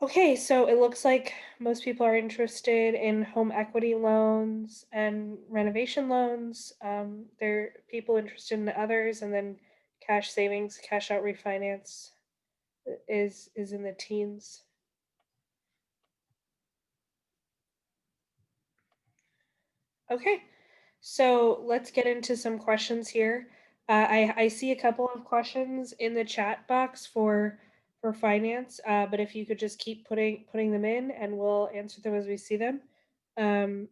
Okay, so it looks like most people are interested in home equity loans and renovation loans. There are people interested in others, and then cash savings, cash out refinance is in the teens. Okay, so let's get into some questions here. I see a couple of questions in the chat box for finance, but if you could just keep putting them in, and we'll answer them as we see them. Um,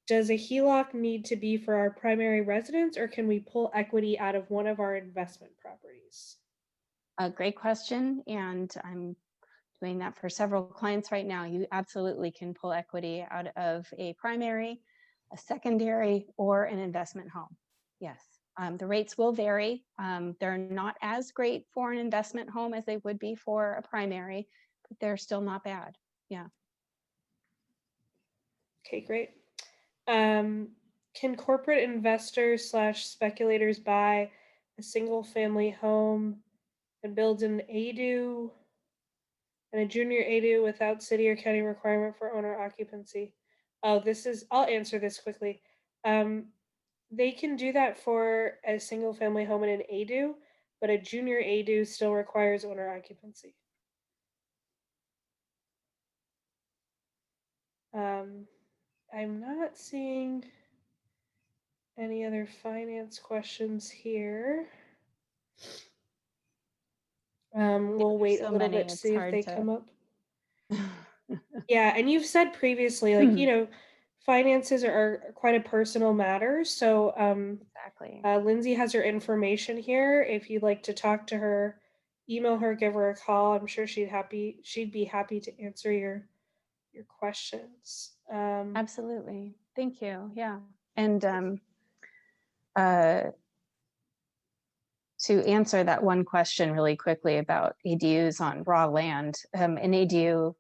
does a HELOC need to be for our primary residence, or can we pull equity out of one of our investment properties? A great question, and I'm doing that for several clients right now. You absolutely can pull equity out of a primary, a secondary, or an investment home. Yes, the rates will vary. They're not as great for an investment home as they would be for a primary, but they're still not bad. Yeah. Okay, great. Can corporate investors / speculators buy a single family home and build an ADU and a junior ADU without city or county requirement for owner occupancy? Oh, I'll answer this quickly. They can do that for a single family home and an ADU, but a junior ADU still requires owner occupancy. I'm not seeing any other finance questions here. We'll wait a So little many, bit to it's see if hard they to. come up. Yeah, and you've said previously, like, finances are quite a personal matter. So, Exactly. Lindsay has her information here. If you'd like to talk to her, email her, give her a call. I'm sure she'd be happy to answer your questions. Absolutely. Thank you. Yeah. And uh, to answer that one question really quickly about ADUs on raw land, an ADU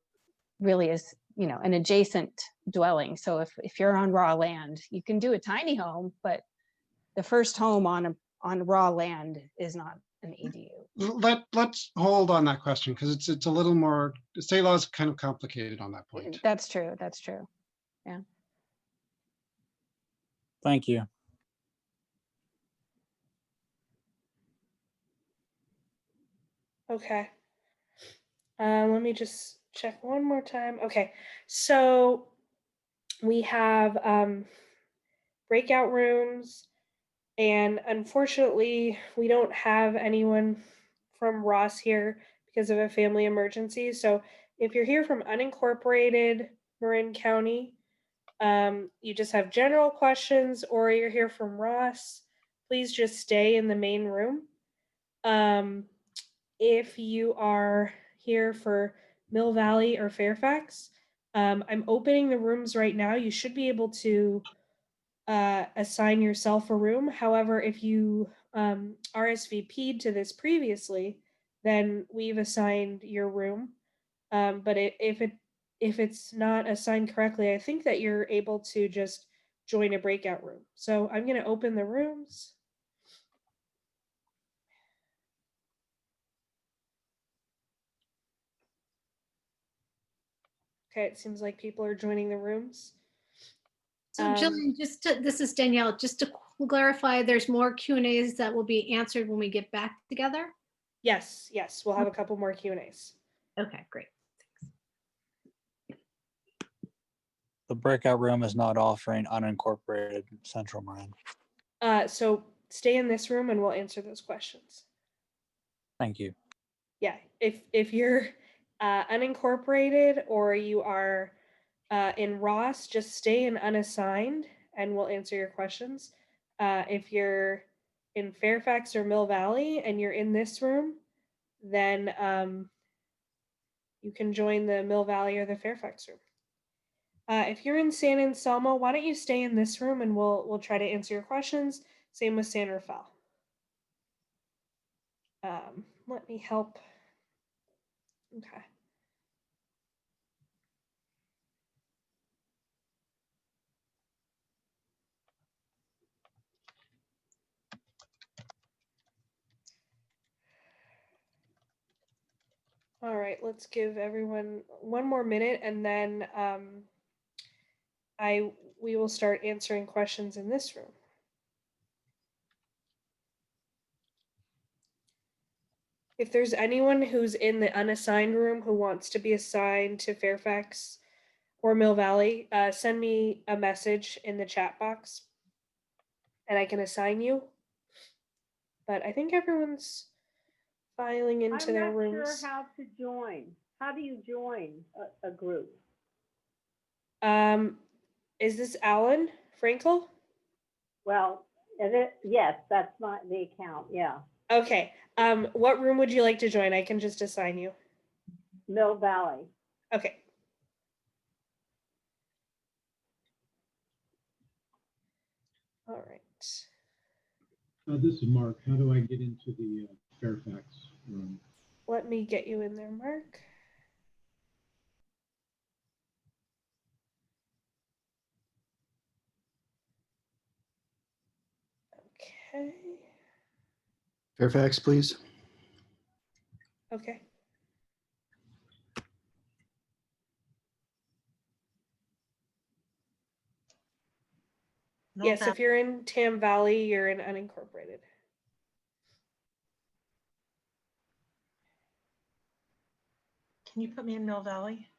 really is, an adjacent dwelling. So if you're on raw land, you can do a tiny home, but the first home on raw land is not an ADU. Let's hold on that question because it's a little more. State law is kind of complicated on that point. That's true. That's true. Yeah. Thank you. Okay. Let me just check one more time. Okay, so we have breakout rooms, and unfortunately, we don't have anyone from Ross here because of a family emergency. So if you're here from unincorporated Marin County, you just have general questions, or you're here from Ross, please just stay in the main room. If you are here for Mill Valley or Fairfax, I'm opening the rooms right now. You should be able to assign yourself a room. However, if you RSVP'd to this previously, then we've assigned your room. But if it's not assigned correctly, I think that you're able to just join a breakout room. So I'm going to open the rooms. Okay, it seems like people are joining the rooms. So Jillian, this is Danielle, just to clarify, there's more Q&As that will be answered when we get back together? Yes, we'll have a couple more Q&As. Okay, great. The breakout room is not offering unincorporated Central Marin. So stay in this room and we'll answer those questions. Thank you. Yeah, if you're unincorporated or you are in Ross, just stay in unassigned and we'll answer your questions. If you're in Fairfax or Mill Valley and you're in this room, then you can join the Mill Valley or the Fairfax room. If you're in San Anselmo, why don't you stay in this room and we'll try to answer your questions. Same with San Rafael. Let me help. Okay. All right, let's give everyone one more minute and then we will start answering questions in this room. If there's anyone who's in the unassigned room who wants to be assigned to Fairfax or Mill Valley, send me a message in the chat box and I can assign you. But I think everyone's filing into their rooms. I'm not sure how to join. How do you join a group? Is this Alan Frankel? Well, yes, that's the account, yeah. Okay. What room would you like to join? I can just assign you. Mill Valley. Okay. All right. This is Mark. How do I get into the Fairfax room? Let me get you in there, Mark. Okay. Fairfax, please. Okay. Yes, if you're in Tam Valley, you're in Unincorporated. Can you put me in Mill Valley?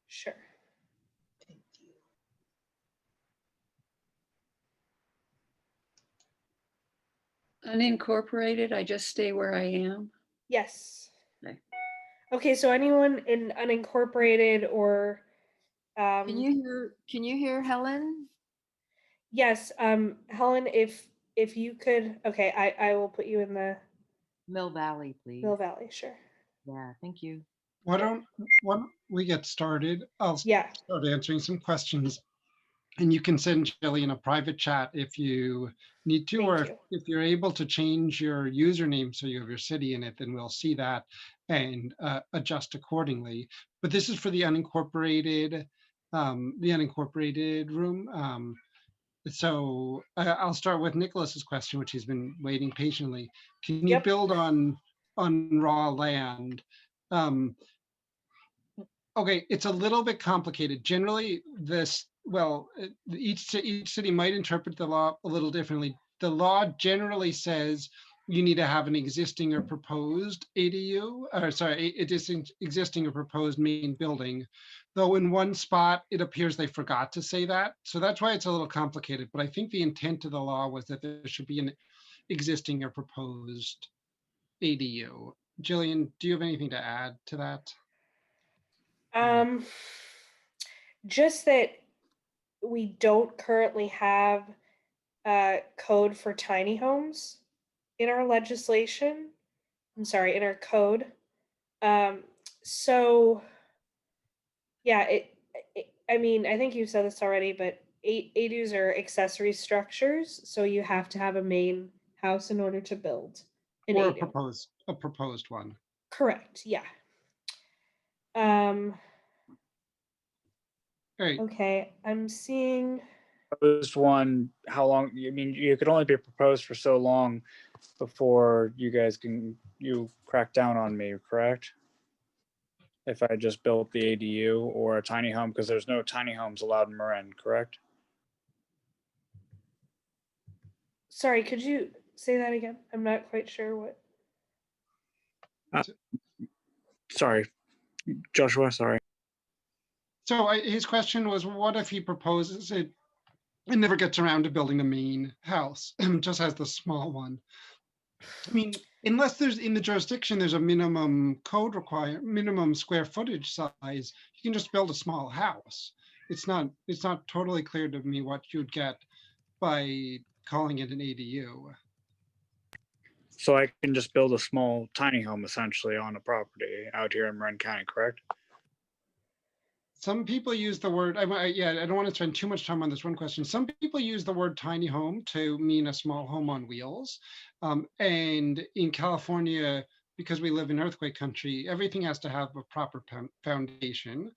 Sure. Thank you. Unincorporated, I just stay where I am. Yes. Okay. Okay, so anyone in Unincorporated or Can you hear Helen? yes, Helen, if you could, okay, I will put you in the Mill Valley, please. Mill Valley, sure. Yeah, thank you. Why don't we get started? I'll Yeah. start answering some questions. And you can send Jillian a private chat if you need to, or if you're able to change your username so you have your city in it, then we'll see that and adjust accordingly. But this is for the unincorporated room. So I'll start with Nicholas's question, which he's been waiting patiently. Can you build on raw land? Okay, it's a little bit complicated. Generally, each city might interpret the law a little differently. The law generally says you need to have an existing or proposed ADU, or sorry, existing or proposed main building. Though in one spot, it appears they forgot to say that. So that's why it's a little complicated. But I think the intent of the law was that there should be an existing or proposed ADU. Jillian, do you have anything to add to that? Just that we don't currently have a code for tiny homes in our legislation. I'm sorry, in our code. So yeah, I mean, I think you've said this already, but ADUs are accessory structures, so you have to have a main house in order to build an or ADU. a proposed one. Correct. Yeah. Right. Okay, I'm seeing. Proposed one, how long? I mean, you could only be proposed for so long before you crack down on me, correct? If I just built the ADU or a tiny home, because there's no tiny homes allowed in Marin, correct? Sorry, could you say that again? I'm not quite sure what. Sorry, Joshua, sorry. So his question was, what if he proposes it and never gets around to building the main house and just has the small one? I mean, unless there's in the jurisdiction, there's a minimum minimum square footage size, you can just build a small house. It's not totally clear to me what you'd get by calling it an ADU. So I can just build a small tiny home essentially on a property out here in Marin County, correct? Some people use the word, I don't want to spend too much time on this one question. Some people use the word tiny home to mean a small home on wheels. And in California, because we live in earthquake country, everything has to have a proper foundation.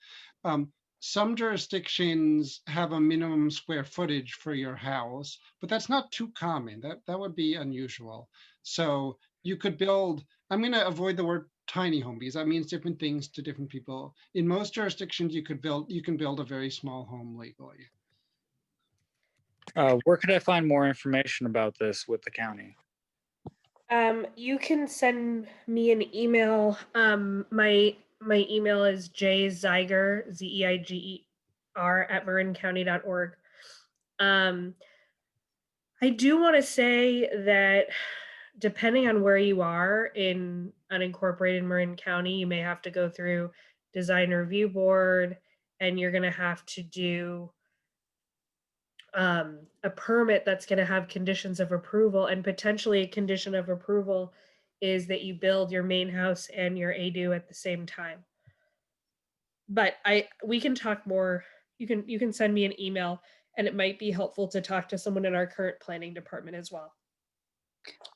Some jurisdictions have a minimum square footage for your house, but that's not too common. That would be unusual. So you could build, I'm going to avoid the word tiny home, because that means different things to different people. In most jurisdictions, you can build a very small home legally. Where could I find more information about this with the county? You can send me an email. My email is jzeiger, Zeiger @marincounty.org. I do want to say that depending on where you are in unincorporated Marin County, you may have to go through design review board, and you're going to have to do a permit that's going to have conditions of approval, and potentially a condition of approval is that you build your main house and your ADU at the same time. But we can talk more. You can send me an email, and it might be helpful to talk to someone in our current planning department as well.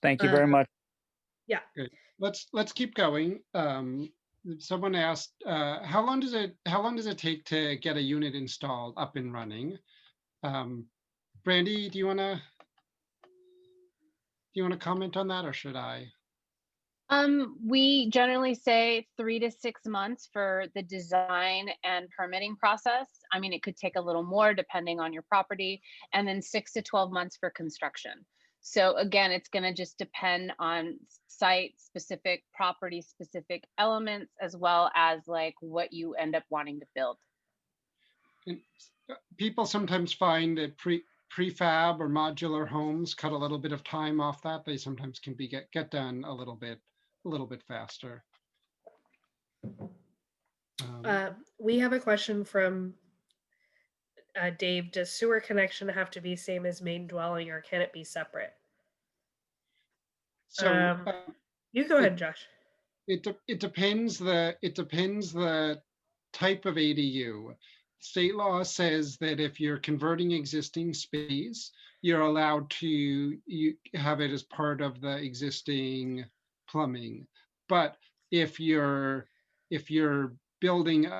Thank you very much. Yeah. Good. Let's keep going. Someone asked, how long does it take to get a unit installed up and running? Brandy, do you want to comment on that, or should I? We generally say 3 to 6 months for the design and permitting process. I mean, it could take a little more depending on your property, and then 6 to 12 months for construction. So again, it's going to just depend on site specific, property specific elements, as well as like what you end up wanting to build. And people sometimes find that prefab or modular homes cut a little bit of time off that. They sometimes can get done a little bit faster. We have a question from Dave. Does sewer connection have to be same as main dwelling, or can it be separate? So you go ahead, Josh. It depends the type of ADU. State law says that if you're converting existing space, you're allowed to have it as part of the existing plumbing. But if you're building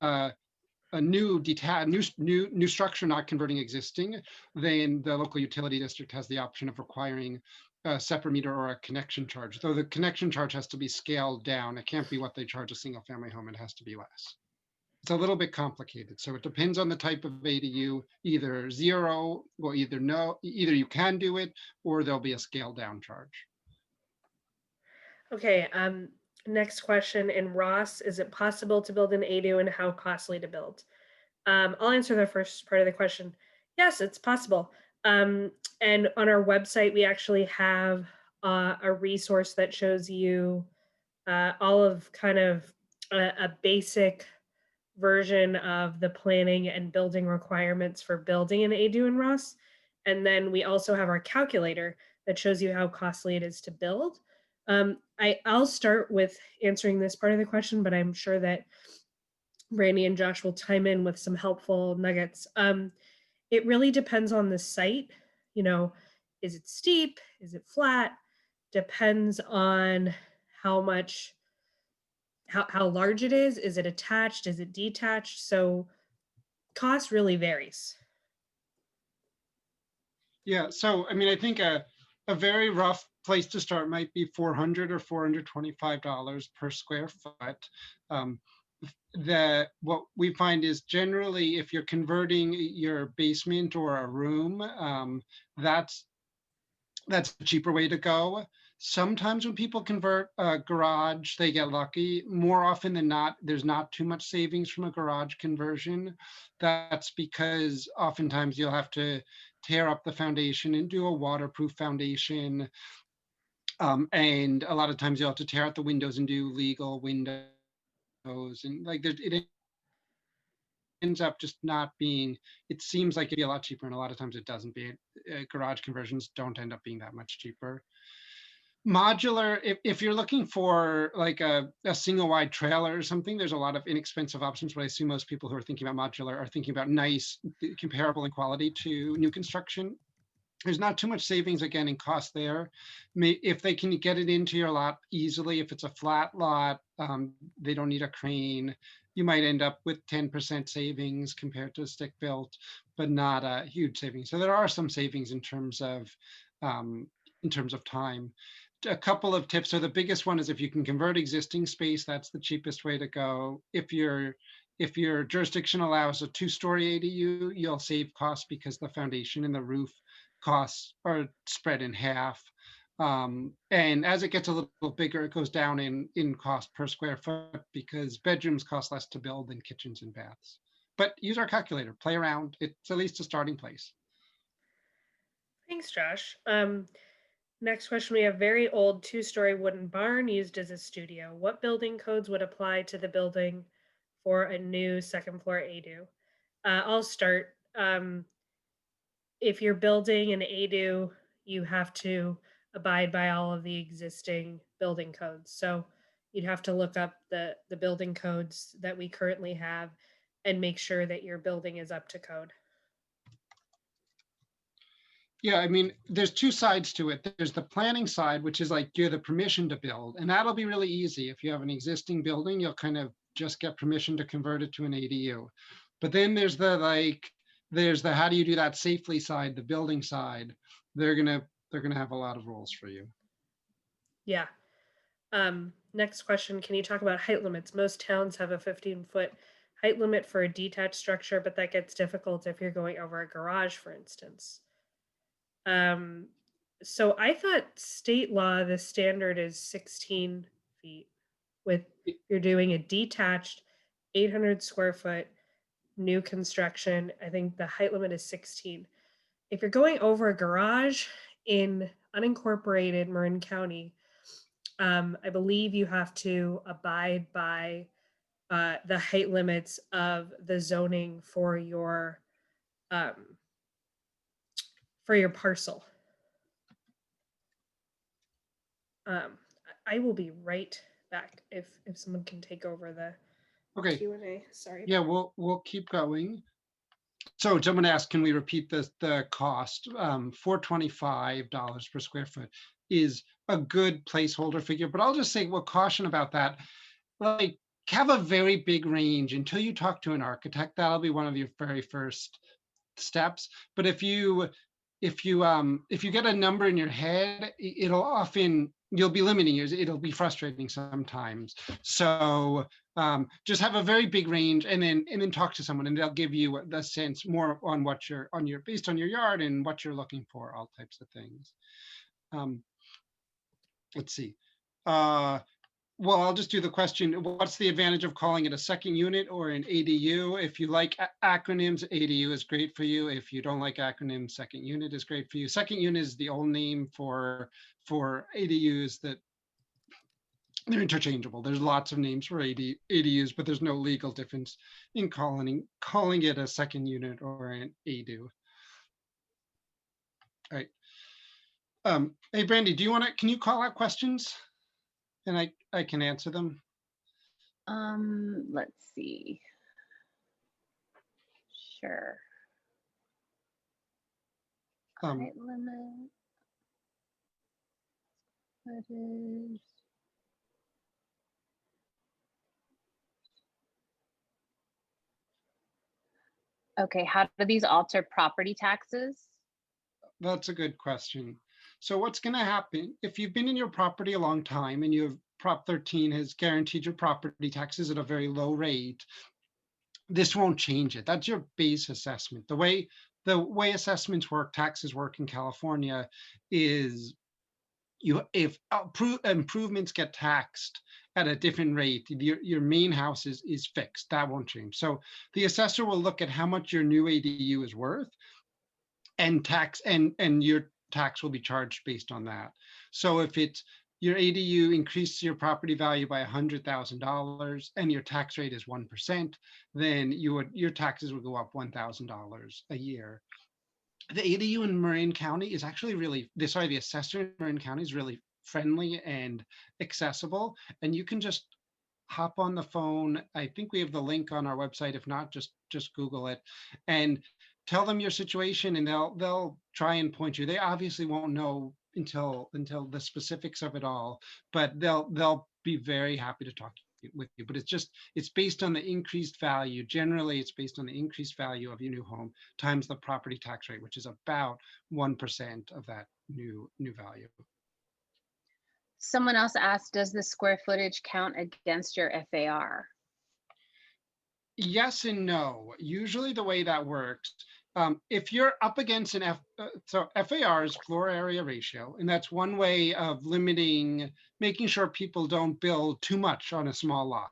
a new structure, not converting existing, then the local utility district has the option of requiring a separate meter or a connection charge. Though the connection charge has to be scaled down. It can't be what they charge a single family home. It has to be less. It's a little bit complicated. So it depends on the type of ADU, either zero, or either you can do it, or there'll be a scaled down charge. Okay, next question. In Ross, is it possible to build an ADU, and how costly to build? I'll answer the first part of the question. Yes, it's possible. And on our website, we actually have a resource that shows you all of kind of a basic version of the planning and building requirements for building an ADU in Ross. And then we also have our calculator that shows you how costly it is to build. I'll start with answering this part of the question, but I'm sure that Brandy and Josh will chime in with some helpful nuggets. It really depends on the site. You know, is it steep? Is it flat? Depends on how large it is. Is it attached? Is it detached? So cost really varies. Yeah, so I mean, I think a very rough place to start might be $400 or $425 per square foot. What we find is generally, if you're converting your basement or a room, that's a cheaper way to go. Sometimes when people convert a garage, they get lucky. More often than not, there's not too much savings from a garage conversion. That's because oftentimes you'll have to tear up the foundation and do a waterproof foundation. And a lot of times you'll have to tear out the windows and do legal windows. And like it ends up just not being, it seems like it'd be a lot cheaper, and a lot of times it doesn't be. Garage conversions don't end up being that much cheaper. Modular, if you're looking for like a single wide trailer or something, there's a lot of inexpensive options, but I see most people who are thinking about modular are thinking about nice, comparable in quality to new construction. There's not too much savings again in cost there. If they can get it into your lot easily, if it's a flat lot, they don't need a crane. You might end up with 10% savings compared to stick built, but not a huge savings. So there are some savings in terms of time. a couple of tips. So the biggest one is if you can convert existing space, that's the cheapest way to go. If your jurisdiction allows a 2-story ADU, you'll save costs because the foundation and the roof costs are spread in half. And as it gets a little bigger, it goes down in cost per square foot because bedrooms cost less to build than kitchens and baths. But use our calculator, play around. It's at least a starting place. Thanks, Josh. Next question, we have very old 2-story wooden barn used as a studio. What building codes would apply to the building for a new second floor ADU? I'll start. If you're building an ADU, you have to abide by all of the existing building codes. So you'd have to look up the building codes that we currently have and make sure that your building is up to code. Yeah, I mean, there's two sides to it. There's the planning side, which is like you're the permission to build, and that'll be really easy. If you have an existing building, you'll kind of just get permission to convert it to an ADU. But then there's the how do you do that safely side, the building side. They're gonna have a lot of rules for you. Yeah. Next question, can you talk about height limits? Most towns have a 15-foot height limit for a detached structure, but that gets difficult if you're going over a garage, for instance. So I thought state law, the standard is 16 feet with, you're doing a detached 800 square foot new construction. I think the height limit is 16. If you're going over a garage in unincorporated Marin County, I believe you have to abide by the height limits of the zoning for your parcel. I will be right back if someone can take over the Okay. Q&A. Sorry. Yeah, we'll keep going. So someone asked, can we repeat the cost? $425 per square foot is a good placeholder figure, but I'll just say, well, caution about that. Like, have a very big range until you talk to an architect. That'll be one of your very first steps. But if you get a number in your head, it'll often, you'll be limiting yours. It'll be frustrating sometimes. So just have a very big range and then talk to someone and they'll give you the sense more on what based on your yard and what you're looking for, all types of things. Let's see. Well, I'll just do the question. What's the advantage of calling it a second unit or an ADU? If you like acronyms, ADU is great for you. If you don't like acronyms, second unit is great for you. Second unit is the old name for ADUs that they're interchangeable. There's lots of names for ADUs, but there's no legal difference in calling it a second unit or an ADU. All right. Hey, Brandy, can you call out questions? And I can answer them. Let's see. Sure. Height limit. Footage. Okay, how do these alter property taxes? That's a good question. So what's going to happen if you've been in your property a long time and you have Prop 13 has guaranteed your property taxes at a very low rate, this won't change it. That's your base assessment. The way assessments work, taxes work in California is if improvements get taxed at a different rate, your main house is fixed. That won't change. So the assessor will look at how much your new ADU is worth and your tax will be charged based on that. So if it's your ADU increases your property value by $100,000 and your tax rate is 1%, then your taxes would go up $1,000 a year. The ADU in Marin County is actually the assessor in Marin County is really friendly and accessible, and you can just hop on the phone. I think we have the link on our website. If not, just Google it and tell them your situation and they'll try and point you. They obviously won't know until the specifics of it all, but they'll be very happy to talk with you. But it's based on the increased value. Generally, it's based on the increased value of your new home times the property tax rate, which is about 1% of that new value. Someone else asked, does the square footage count against your FAR? Yes and no. Usually the way that works, if you're up against an so FAR is floor area ratio, and that's one way of making sure people don't build too much on a small lot.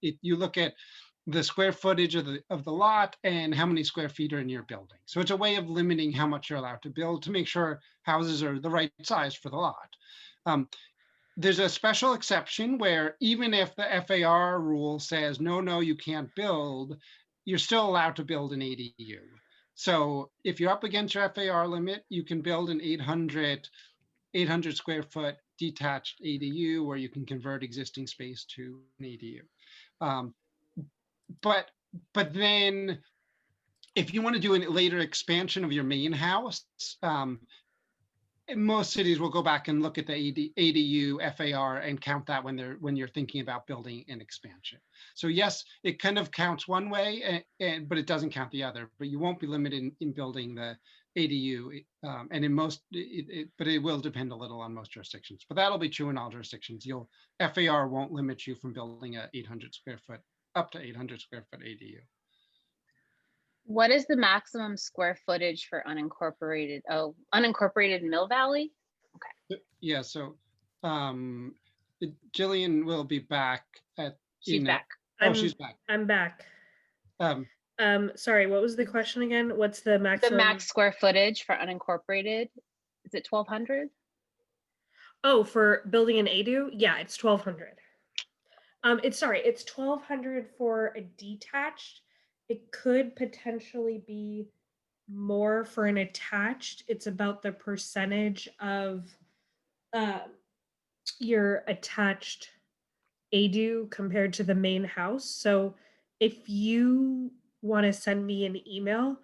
You look at the square footage of the lot and how many square feet are in your building. So it's a way of limiting how much you're allowed to build to make sure houses are the right size for the lot. There's a special exception where even if the FAR rule says, no, you can't build, you're still allowed to build an ADU. So if you're up against your FAR limit, you can build an 800 square foot detached ADU where you can convert existing space to an ADU. But then if you want to do a later expansion of your main house, most cities will go back and look at the ADU FAR and count that when you're thinking about building an expansion. So yes, it kind of counts one way, but it doesn't count the other. But you won't be limited in building the ADU, and in most, but it will depend a little on most jurisdictions. But that'll be true in all jurisdictions. FAR won't limit you from building a 800 square foot up to 800 square foot ADU. What is the maximum square footage for unincorporated? Oh, unincorporated Mill Valley? Okay. Yeah, so Jillian will be back at She's back. She's back. I'm back. Sorry, what was the question again? What's the maximum? The max square footage for unincorporated? Is it 1,200? Oh, for building an ADU? Yeah, it's 1,200. It's 1,200 for a detached. It could potentially be more for an attached. It's about the percentage of your attached ADU compared to the main house. So if you want to send me an email,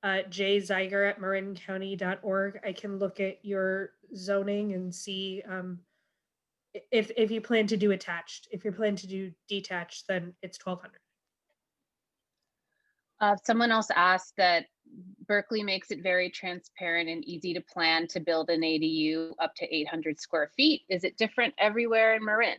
jzeiger@marincounty.org, I can look at your zoning and see if you plan to do attached. If you plan to do detached, then it's 1,200. Someone else asked that Berkeley makes it very transparent and easy to plan to build an ADU up to 800 square feet. Is it different everywhere in Marin?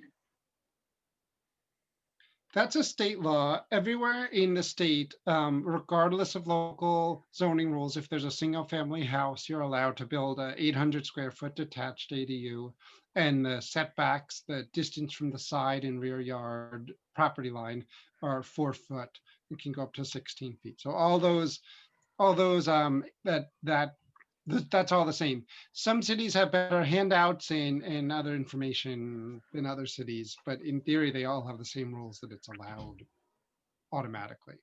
That's a state law. Everywhere in the state, regardless of local zoning rules, if there's a single family house, you're allowed to build a 800 square foot detached ADU. And the setbacks, the distance from the side and rear yard property line are 4 foot. It can go up to 16 feet. So that's all the same. Some cities have better handouts and other information than other cities, but in theory, they all have the same rules that it's allowed automatically.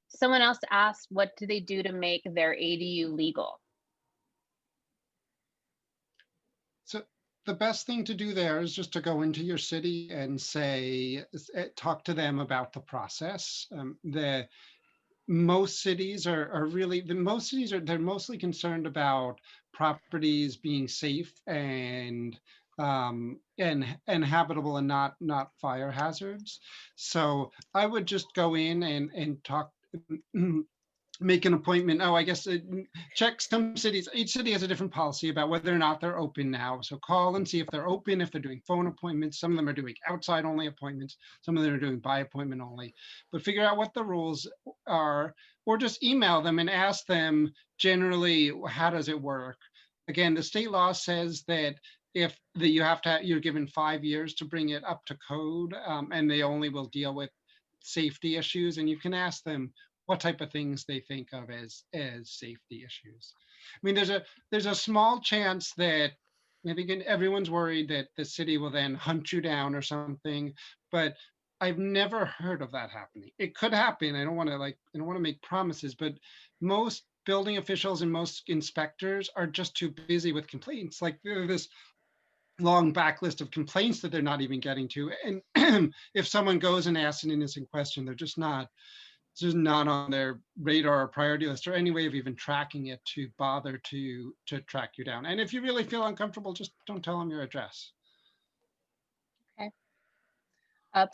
Someone else asked, what do they do to make their ADU legal? So the best thing to do there is just to go into your city and talk to them about the process. Most cities they're mostly concerned about properties being safe and habitable and not fire hazards. So I would just go in and talk, make an appointment. I guess check some cities. Each city has a different policy about whether or not they're open now. So call and see if they're open, if they're doing phone appointments. Some of them are doing outside only appointments. Some of them are doing by appointment only. But figure out what the rules are, or just email them and ask them generally, how does it work? Again, the state law says that you're given 5 years to bring it up to code, and they only will deal with safety issues. And you can ask them what type of things they think of as safety issues. I mean, there's a small chance that I think everyone's worried that the city will then hunt you down or something, but I've never heard of that happening. It could happen. I don't want to make promises, but most building officials and most inspectors are just too busy with complaints. Like this long backlist of complaints that they're not even getting to. And if someone goes and asks an innocent question, they're just not on their radar or priority list or any way of even tracking it to bother to track you down. And if you really feel uncomfortable, just don't tell them your address. Okay.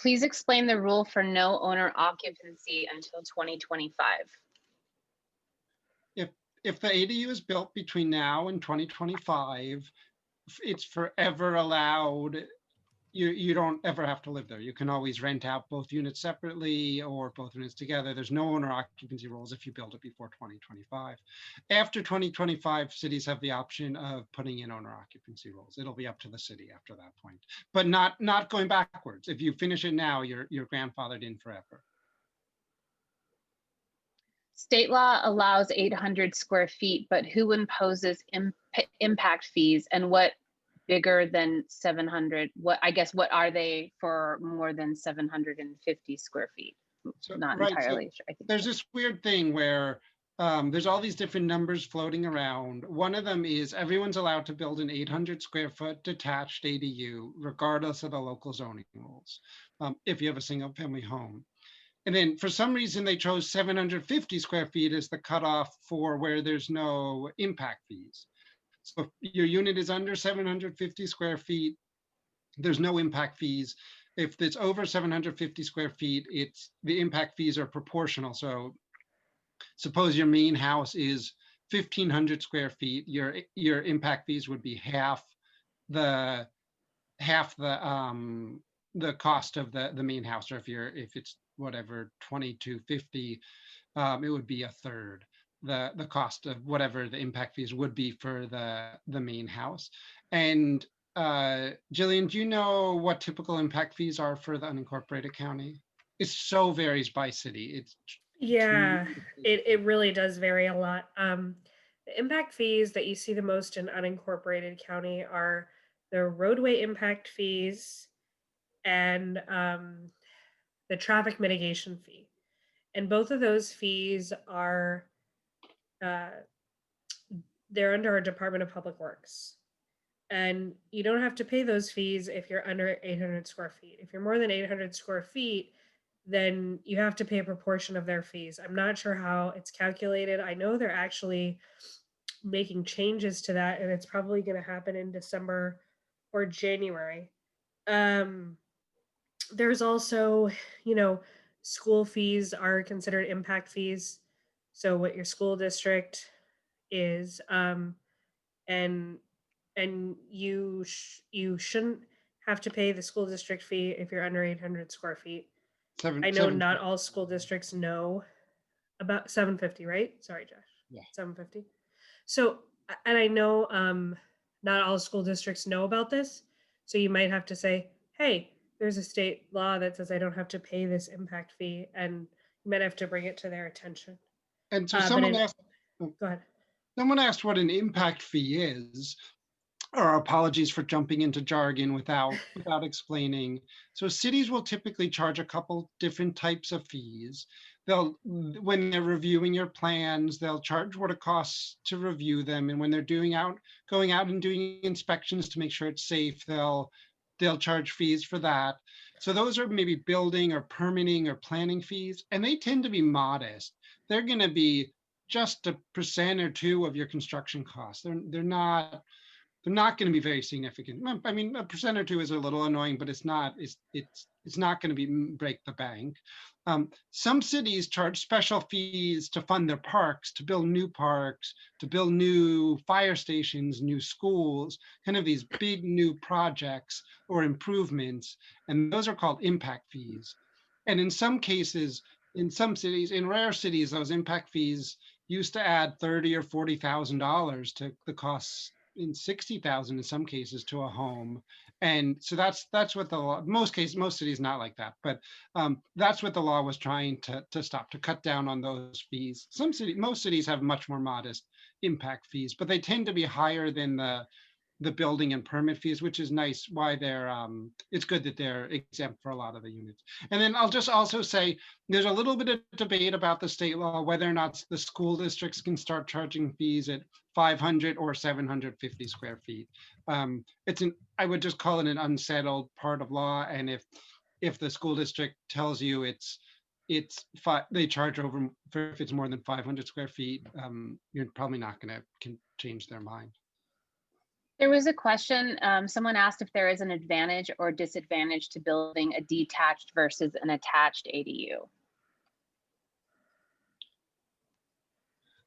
Please explain the rule for no owner occupancy until 2025. If the ADU is built between now and 2025, it's forever allowed. You don't ever have to live there. You can always rent out both units separately or both units together. There's no owner occupancy rules if you build it before 2025. After 2025, cities have the option of putting in owner occupancy rules. It'll be up to the city after that point, but not going backwards. If you finish it now, you're grandfathered in forever. State law allows 800 square feet, but who imposes impact fees, and what bigger than 700? What, I guess, what are they for more than 750 square feet? So, Not right, entirely sure. I think there's this weird thing where there's all these different numbers floating around. One of them is everyone's allowed to build an 800 square foot detached ADU, regardless of the local zoning rules, if you have a single family home. And then for some reason, they chose 750 square feet as the cutoff for where there's no impact fees. So if your unit is under 750 square feet, there's no impact fees. If it's over 750 square feet, the impact fees are proportional. So suppose your main house is 1,500 square feet, your impact fees would be half the cost of the main house. Or if it's whatever 2,250, it would be a third the cost of whatever the impact fees would be for the main house. And Jillian, do you know what typical impact fees are for the unincorporated county? It so varies by city. Yeah, it really does vary a lot. The impact fees that you see the most in unincorporated county are the roadway impact fees and the traffic mitigation fee. And both of those fees are they're under our Department of Public Works. And you don't have to pay those fees if you're under 800 square feet. If you're more than 800 square feet, then you have to pay a proportion of their fees. I'm not sure how it's calculated. I know they're actually making changes to that, and it's probably going to happen in December or January. There's also, school fees are considered impact fees. So what your school district is, and you shouldn't have to pay the school district fee if you're under 800 square feet. I know not all school districts know about 750, right? Sorry, Josh. Yeah. 750. So, and I know not all school districts know about this. So you might have to say, hey, there's a state law that says I don't have to pay this impact fee, and you might have to bring it to their attention. And so someone go ahead. Someone asked what an impact fee is. Or apologies for jumping into jargon without explaining. So cities will typically charge a couple different types of fees. When they're reviewing your plans, they'll charge what it costs to review them. And when they're going out and doing inspections to make sure it's safe, they'll charge fees for that. So those are maybe building or permitting or planning fees, and they tend to be modest. They're going to be just 1% or 2% of your construction costs. They're not going to be very significant. I mean, 1% or 2% is a little annoying, but it's not going to break the bank. Some cities charge special fees to fund their parks, to build new parks, to build new fire stations, new schools, kind of these big new projects or improvements. And those are called impact fees. And in some cases, in some cities, in rare cities, those impact fees used to add $30,000 or $40,000 to the costs, in 60,000 in some cases, to a home. And so that's what the law, most cities not like that, but that's what the law was trying to stop, to cut down on those fees. Most cities have much more modest impact fees, but they tend to be higher than the building and permit fees, which is nice. Why it's good that they're exempt for a lot of the units. And then I'll just also say, there's a little bit of debate about the state law, whether or not the school districts can start charging fees at 500 or 750 square feet. I would just call it an unsettled part of law. And if the school district tells you they charge over if it's more than 500 square feet, you're probably not going to change their mind. There was a question, someone asked if there is an advantage or disadvantage to building a detached versus an attached ADU.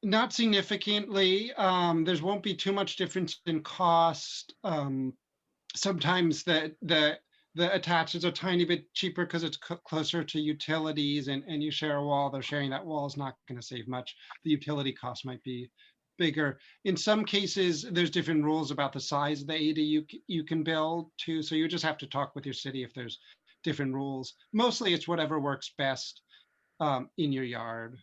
Not significantly. There won't be too much difference in cost. Sometimes the attaches are a tiny bit cheaper because it's closer to utilities, and you share a wall. They're sharing that wall is not going to save much. The utility cost might be bigger. In some cases, there's different rules about the size of the ADU you can build too. So you just have to talk with your city if there's different rules. Mostly it's whatever works best in your yard.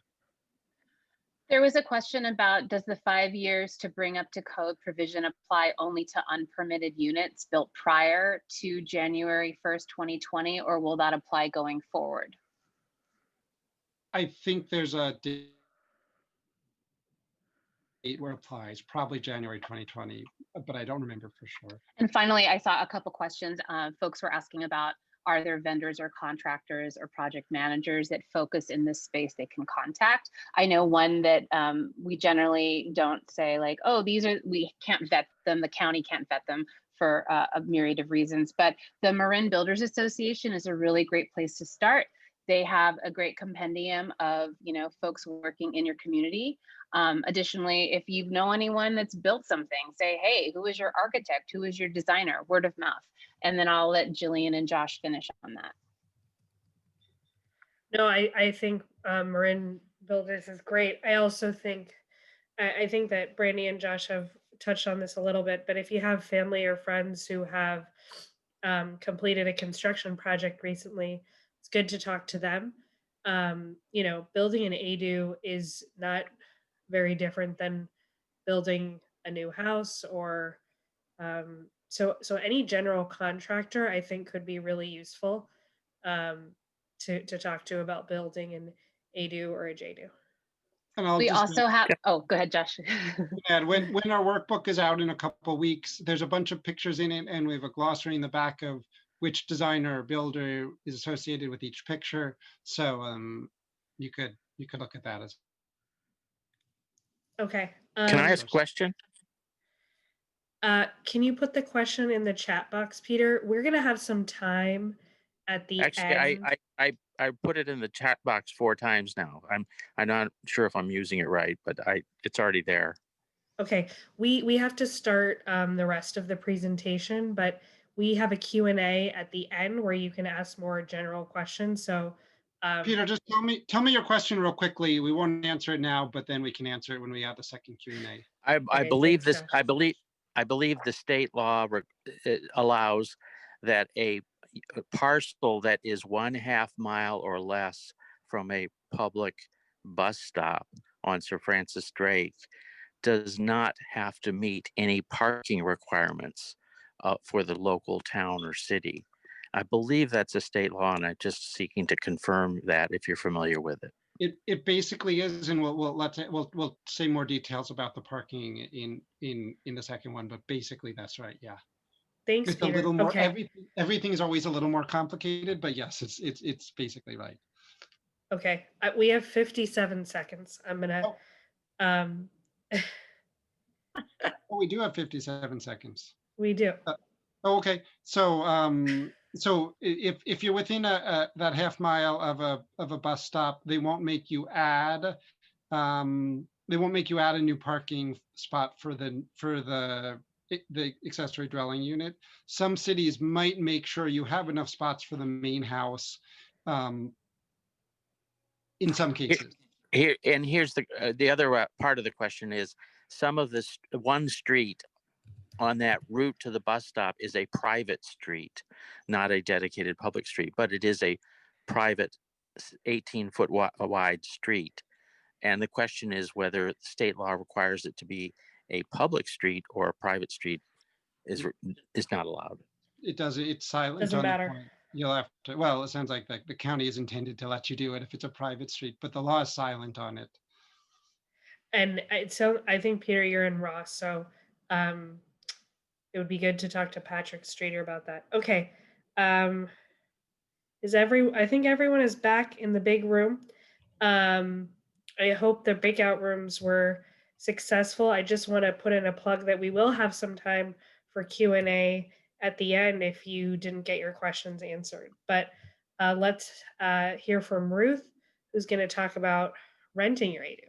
There was a question about, does the 5 years to bring up to code provision apply only to unpermitted units built prior to January 1st, 2020, or will that apply going forward? I think there's a date where it applies, probably January 2020, but I don't remember for sure. And finally, I saw a couple questions. Folks were asking about, are there vendors or contractors or project managers that focus in this space they can contact? I know one that we generally don't say like, oh, we can't vet them, the county can't vet them for a myriad of reasons, but the Marin Builders Association is a really great place to start. They have a great compendium of, folks working in your community. Additionally, if you know anyone that's built something, say, hey, who is your architect? Who is your designer? Word of mouth. And then I'll let Jillian and Josh finish on that. No, I think Marin Builders is great. I also think, I think that Brandy and Josh have touched on this a little bit, but if you have family or friends who have completed a construction project recently, it's good to talk to them. Building an ADU is not very different than building a new house or so any general contractor I think could be really useful to talk to about building an ADU or a JDU. And I'll We just also have, oh, go ahead, Josh. add, when our workbook is out in a couple of weeks, there's a bunch of pictures in it, and we have a glossary in the back of which designer or builder is associated with each picture. So you could look at that as. Okay. Can I ask a question? Can you put the question in the chat box, Peter? We're gonna have some time at the Actually, end. I put it in the chat box 4 times now. I'm not sure if I'm using it right, but it's already there. Okay, we have to start the rest of the presentation, but we have a Q&A at the end where you can ask more general questions. So Peter, just tell me your question real quickly. We won't answer it now, but then we can answer it when we have the second Q&A. I believe this. I believe the state law allows that a parcel that is 1/2 mile or less from a public bus stop on Sir Francis Drake does not have to meet any parking requirements for the local town or city. I believe that's a state law, and I'm just seeking to confirm that if you're familiar with it. It basically is, and we'll say more details about the parking in the second one, but basically that's right. Yeah. Thanks, It's Peter. a little more. Okay. Everything is always a little more complicated, but yes, it's basically right. Okay, we have 57 seconds. I'm gonna. Oh, we do have 57 seconds. We do. Okay, so so if you're within that 1/2 mile of a bus stop, they won't make you add a new parking spot for the accessory dwelling unit. Some cities might make sure you have enough spots for the main house. In some cases. Here's the other part of the question is, some of this one street on that route to the bus stop is a private street, not a dedicated public street, but it is a private 18-foot wide street. And the question is whether state law requires it to be a public street or a private street is not allowed. It doesn't. It's silent. Doesn't matter. You'll have to. Well, it sounds like the county is intended to let you do it if it's a private street, but the law is silent on it. And so I think Peter, you're in Ross, so it would be good to talk to Patrick Streeter about that. Okay. I think everyone is back in the big room. I hope the breakout rooms were successful. I just want to put in a plug that we will have some time for Q&A at the end if you didn't get your questions answered. But let's hear from Ruth, who's going to talk about renting your ADU.